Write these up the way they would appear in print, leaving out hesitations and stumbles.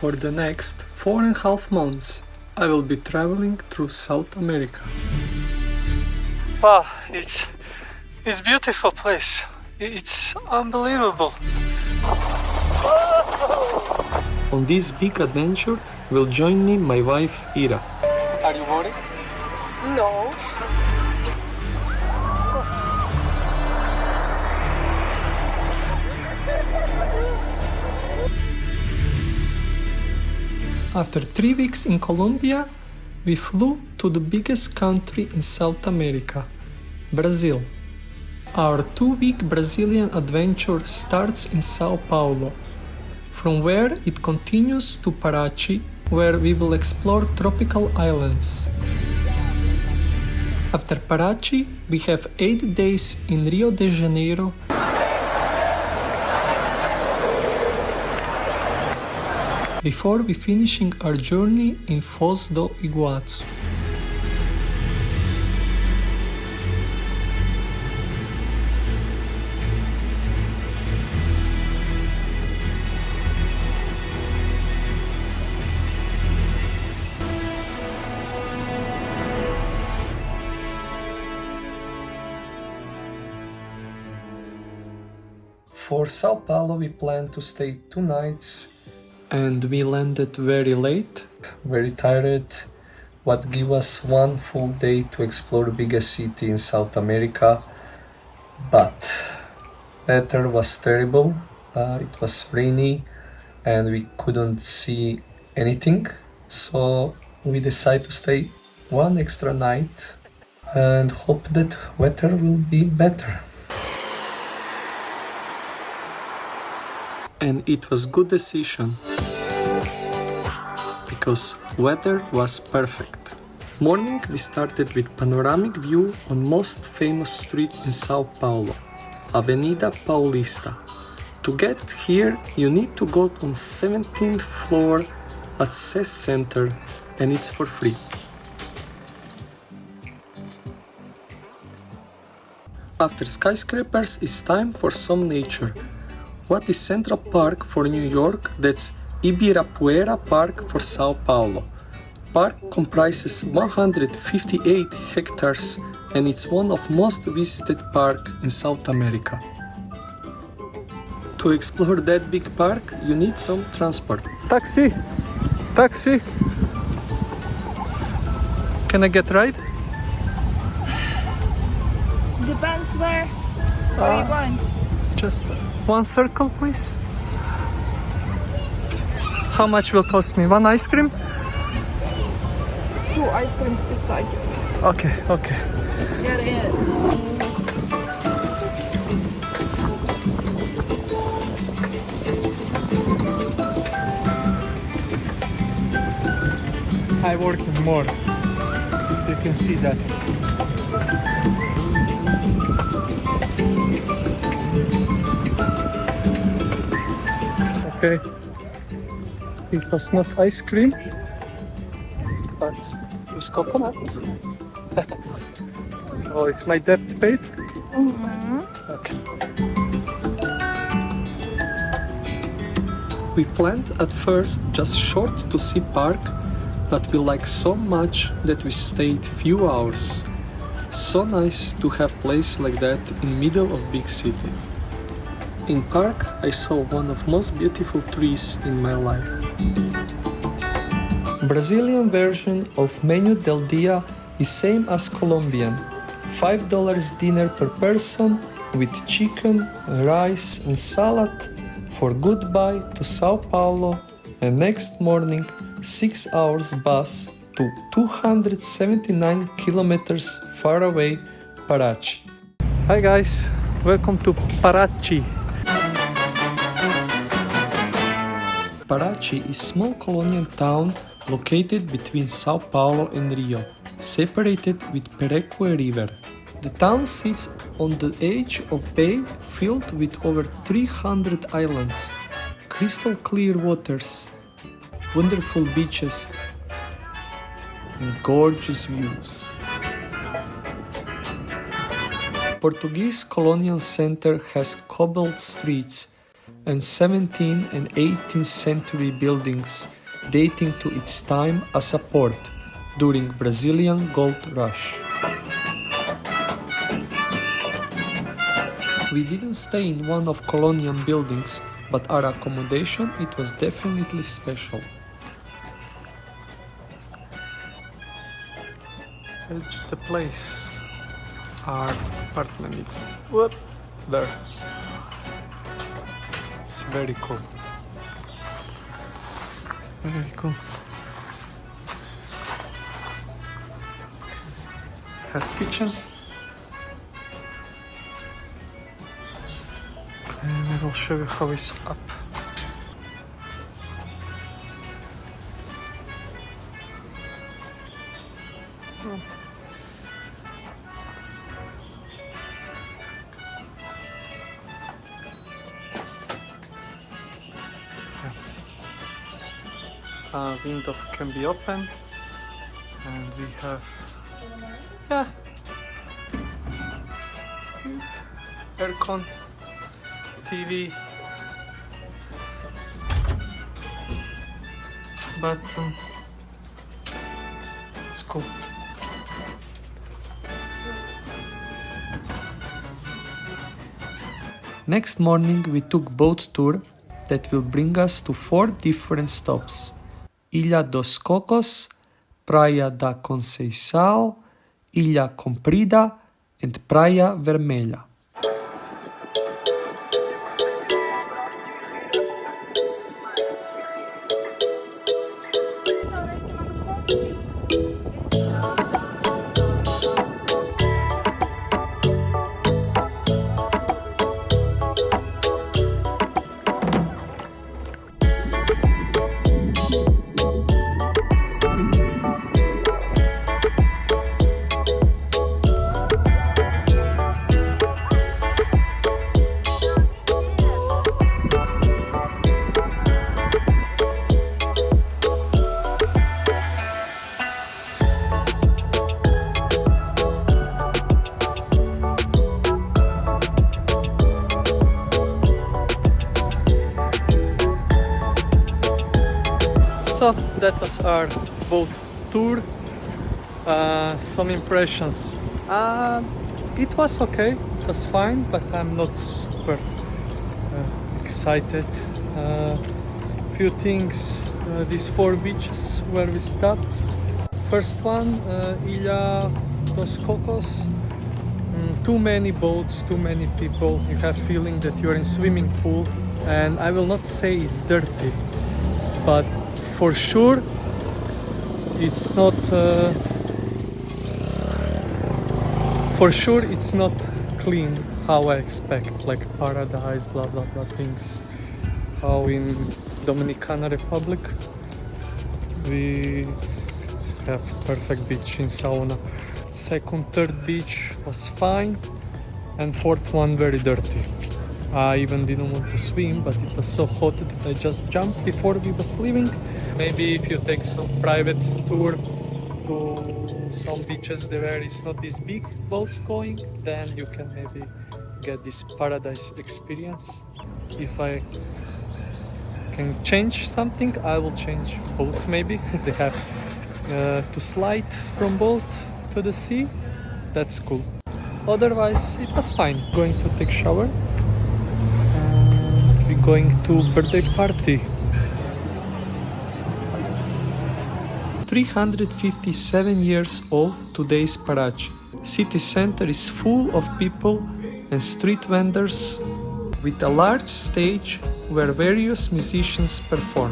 For the next 4.5 months, I will be traveling through South America. Wow, it's beautiful place. It's unbelievable. On this big adventure will join me my wife Ira. Are you worried? No. After 3 weeks in Colombia, we flew to the biggest country in South America, Brazil. Our 2-week Brazilian adventure starts in São Paulo, from where it continues to Paraty, where we will explore tropical islands. After Paraty, we have 8 days in Rio de Janeiro, before we finishing our journey in Foz do Iguaçu. For São Paulo, we plan to stay 2 nighs, and we landed very late, very tired. What gave us 1 full day to explore the biggest city in South America, but weather was terrible. It was rainy and we couldn't see anything, so we decided to stay 1 extra night and hope that weather will be better. And it was good decision, because weather was perfect. Morning we started with panoramic view on most famous street in São Paulo, Avenida Paulista. To get here you need to go on 17th floor at CES Center, and it's for free. After skyscrapers, it's time for some nature. What is Central Park for New York? That's Ibirapuera Park for São Paulo. Park comprises 158 hectares and it's one of most visited park in South America. To explore that big park, you need some transport. Taxi! Taxi! Can I get a ride? Depends where are you going? Just 1 circle, please. How much will cost me? 1 ice cream? 2 ice creams pistachio. Okay. Get it. I work more. You can see that. Okay. It was not ice cream, but it was coconut. Oh, it's my debt paid? Okay. We planned at first just short to see park, but we liked so much that we stayed few hours. So nice to have place like that in middle of big city. In park, I saw one of most beautiful trees in my life. Brazilian version of Menu del Dia is same as Colombian. $5 dinner per person with chicken, rice and salad for goodbye to São Paulo, and next morning 6 hours bus to 279 kilometers far away Paraty. Hi guys, welcome to Paraty. Paraty is a small colonial town located between São Paulo and Rio, separated with Pereque River. The town sits on the edge of bay filled with over 300 islands, crystal clear waters, wonderful beaches, and gorgeous views. Portuguese colonial center has cobbled streets, and 17th and 18th century buildings dating to its time as a port during Brazilian gold rush. We didn't stay in one of colonial buildings, but our accommodation, it was definitely special. It's the place. Our apartment is there. It's very cool. Very cool. Have kitchen. And I will show you how it's up. Window can be open, and we have aircon, TV, bathroom. It's cool. Next morning we took boat tour that will bring us to 4 different stops: Ilha dos Cocos, Praia da Conceição, Ilha Comprida, and Praia Vermelha. So that was our boat tour. Some impressions. It was okay, it was fine, but I'm not super excited. Few things, these 4 beaches where we stopped. First one, Ilha dos Cocos. Too many boats, too many people. You have feeling that you're in swimming pool, and I will not say it's dirty, but for sure it's not clean how I expect, like paradise, blah blah blah things. How in Dominican Republic we have perfect beach in sauna. Second, third beach was fine, and fourth one very dirty. I even didn't want to swim, but it was so hot that I just jumped before we was leaving. Maybe if you take some private tour to some beaches where it's not this big boats going, then you can maybe get this paradise experience. If I can change something, I will change boat maybe. They have to slide from boat to the sea. That's cool. Otherwise, it was fine. Going to take shower. And we're going to birthday party. 357 years old today's Paraty. City center is full of people and street vendors with a large stage where various musicians perform.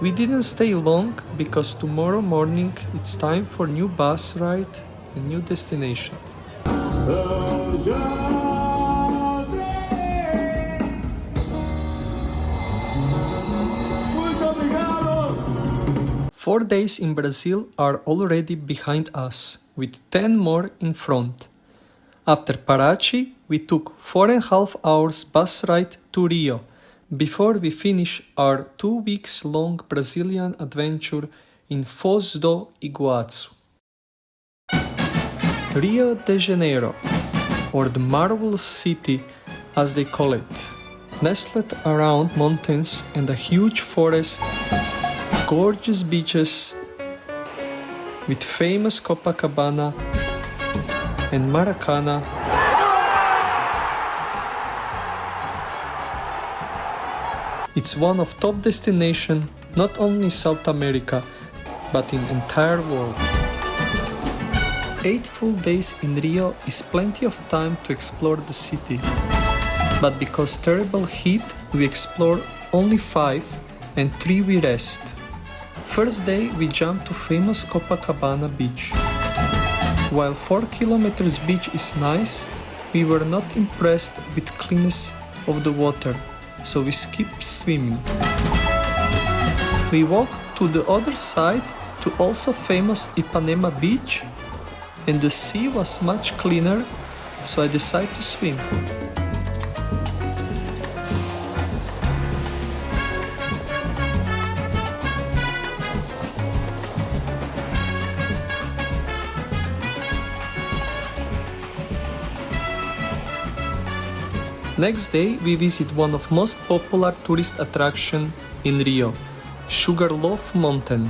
We didn't stay long because tomorrow morning it's time for new bus ride and new destination. 4 days in Brazil are already behind us, with 10 more in front. After Paraty, we took 4.5 hours bus ride to Rio, before we finish our 2 weeks long Brazilian adventure in Foz do Iguaçu. Rio de Janeiro. or the marvellous city as they call it. Nestled around mountains and a huge forest, gorgeous beaches with famous Copacabana and Maracana, it's one of top destinations not only in South America but in entire world. 8 full days in Rio is plenty of time to explore the city, but because terrible heat we explore only 5 and 3 we rest. First day we jumped to famous Copacabana beach. While 4 kilometers beach is nice, we were not impressed with cleanness of the water, so we skipped swimming. We walked to the other side to also famous Ipanema beach, and the sea was much cleaner, so I decided to swim. Next day we visit one of most popular tourist attraction in Rio, Sugarloaf Mountain.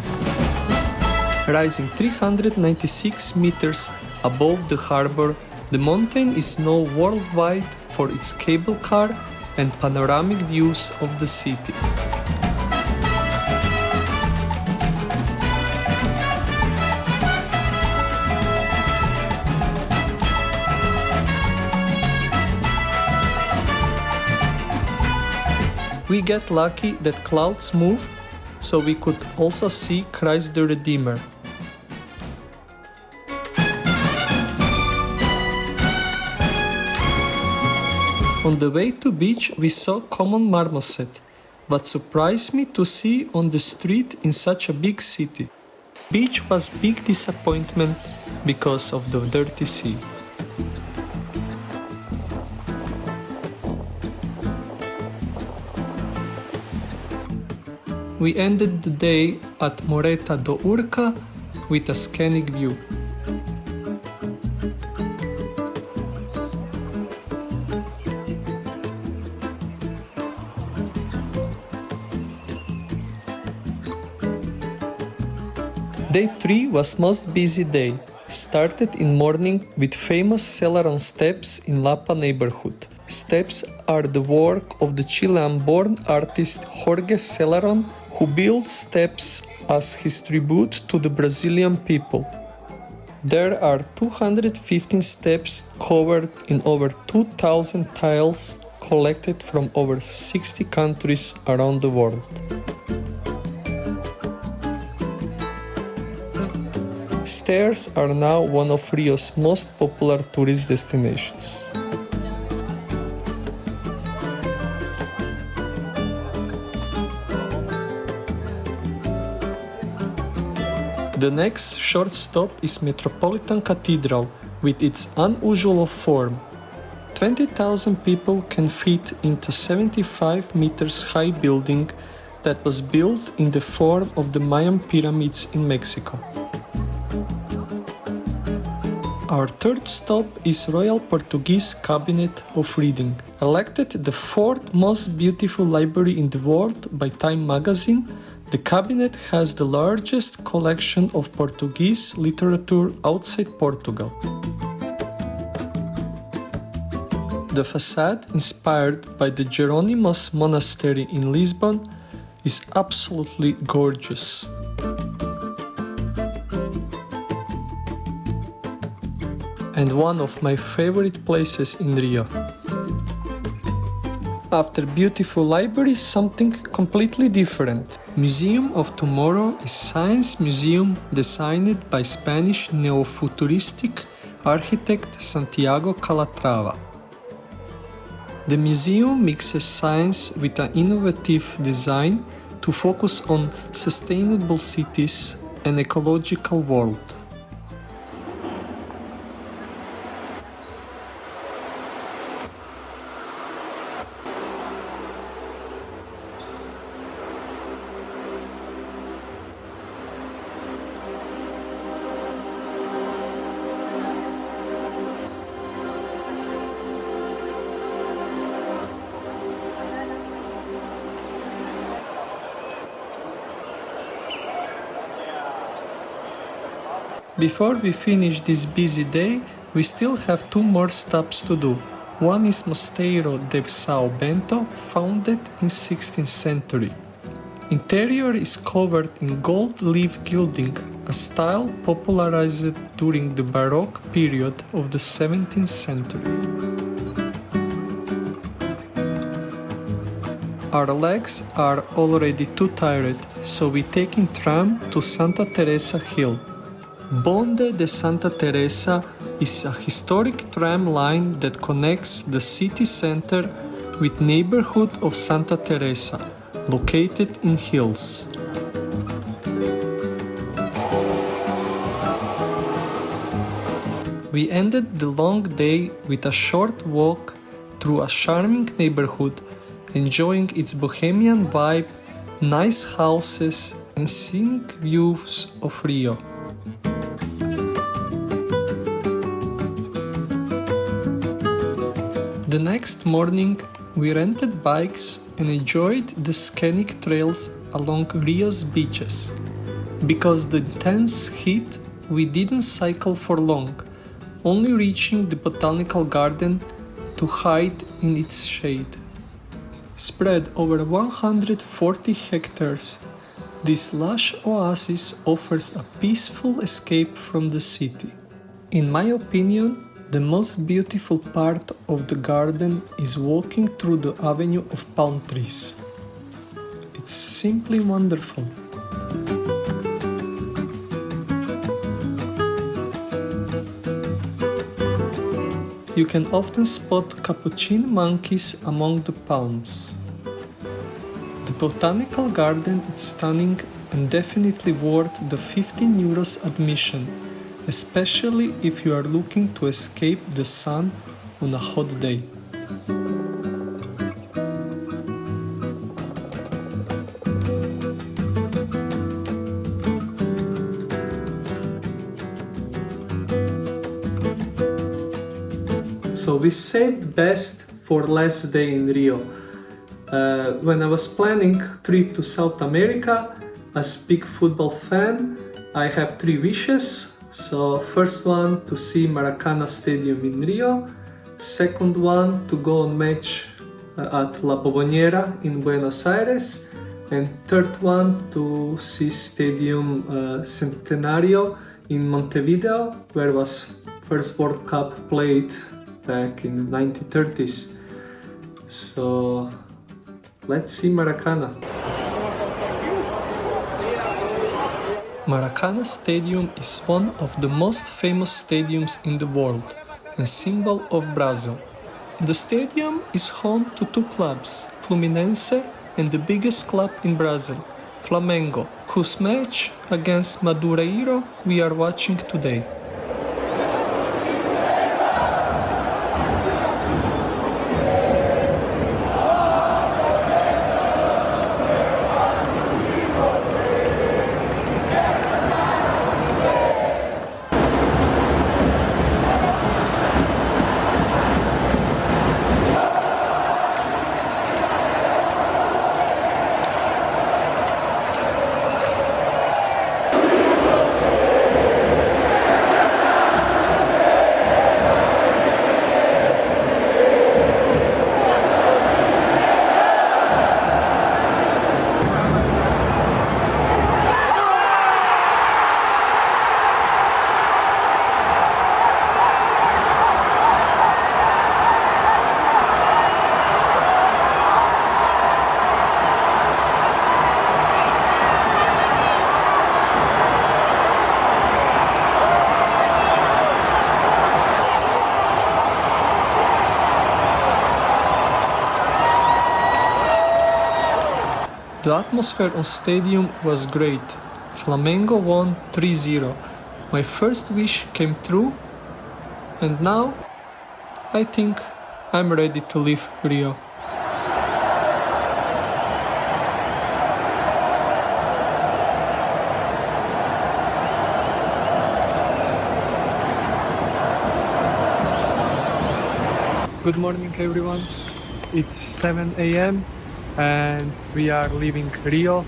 Rising 396 meters above the harbor, the mountain is known worldwide for its cable car and panoramic views of the city. We get lucky that clouds move, so we could also see Christ the Redeemer. On the way to beach we saw common marmoset, what surprised me to see on the street in such a big city. Beach was big disappointment because of the dirty sea. We ended the day at Moreta do Urca with a scenic view. Day 3 was most busy day. Started in morning with famous Celeron steps in Lapa neighborhood. Steps are the work of the Chilean-born artist Jorge Celeron, who built steps as his tribute to the Brazilian people. There are 215 steps covered in over 2,000 tiles collected from over 60 countries around the world. Stairs are now one of Rio's most popular tourist destinations. The next short stop is Metropolitan Cathedral with its unusual form. 20,000 people can fit into 75 meters high building that was built in the form of the Mayan pyramids in Mexico. Our third stop is Royal Portuguese Cabinet of Reading. Elected the 4th most beautiful library in the world by Time magazine, the cabinet has the largest collection of Portuguese literature outside Portugal. The facade, inspired by the Jerónimos Monastery in Lisbon, is absolutely gorgeous. And one of my favorite places in Rio. After beautiful library, something completely different. Museum of Tomorrow is science museum designed by Spanish neofuturistic architect Santiago Calatrava. The museum mixes science with an innovative design to focus on sustainable cities and ecological world. Before we finish this busy day, we still have 2 more stops to do. One is Mosteiro de São Bento, founded in 16th century. Interior is covered in gold leaf gilding, a style popularized during the Baroque period of the 17th century. Our legs are already too tired, so we taking tram to Santa Teresa Hill. Bonde de Santa Teresa is a historic tram line that connects the city center with neighborhood of Santa Teresa, located in hills. We ended the long day with a short walk through a charming neighborhood, enjoying its bohemian vibe, nice houses, and scenic views of Rio. The next morning, we rented bikes and enjoyed the scenic trails along Rio's beaches. Because the intense heat, we didn't cycle for long, only reaching the botanical garden to hide in its shade. Spread over 140 hectares, this lush oasis offers a peaceful escape from the city. In my opinion, the most beautiful part of the garden is walking through the avenue of palm trees. It's simply wonderful. You can often spot capuchin monkeys among the palms. The botanical garden is stunning and definitely worth the 15 euros admission, especially if you are looking to escape the sun on a hot day. So we saved best for last day in Rio. When I was planning trip to South America, as big football fan, I have 3 wishes. So first one, to see Maracana Stadium in Rio. Second one, to go on match at La Bombonera in Buenos Aires. And third one, to see Stadium Centenario in Montevideo, where was first World Cup played back in the 1930s. So let's see Maracana. Maracana Stadium is one of the most famous stadiums in the world and symbol of Brazil. The stadium is home to 2 clubs, Fluminense and the biggest club in Brazil, Flamengo, whose match against Madureira we are watching today. The atmosphere on stadium was great. Flamengo won 3-0. My first wish came true, and now I think I'm ready to leave Rio. Good morning everyone. It's 7 a.m. and we are leaving Rio.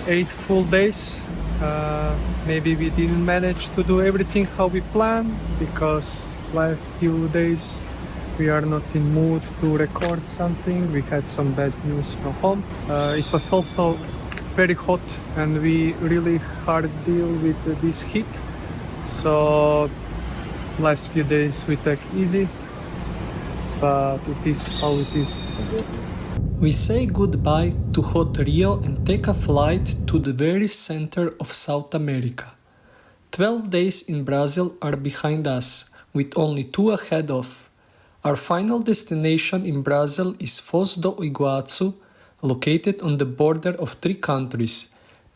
8 full days Maybe we didn't manage to do everything how we planned because last few days we are not in mood to record something. We had some bad news from home. It was also very hot and we really hard deal with this heat. So last few days we take easy, but it is how it is. We say goodbye to hot Rio and take a flight to the very center of South America. 12 days in Brazil are behind us, with only 2 ahead of. Our final destination in Brazil is Foz do Iguaçu, located on the border of 3 countries,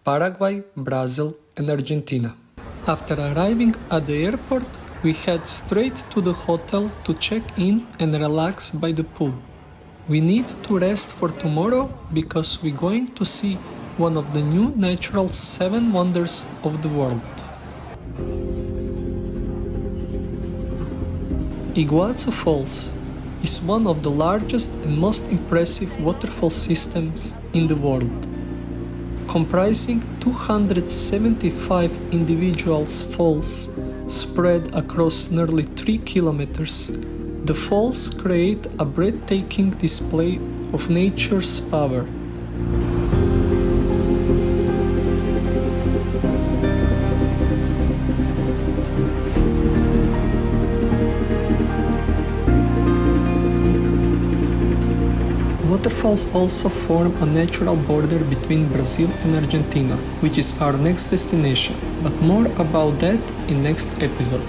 Paraguay, Brazil and Argentina. After arriving at the airport, we head straight to the hotel to check in and relax by the pool. We need to rest for tomorrow because we're going to see one of the new natural 7 wonders of the world. Iguaçu Falls is one of the largest and most impressive waterfall systems in the world. Comprising 275 individual falls spread across nearly 3 kilometers, the falls create a breathtaking display of nature's power. Waterfalls also form a natural border between Brazil and Argentina, which is our next destination, but more about that in next episode.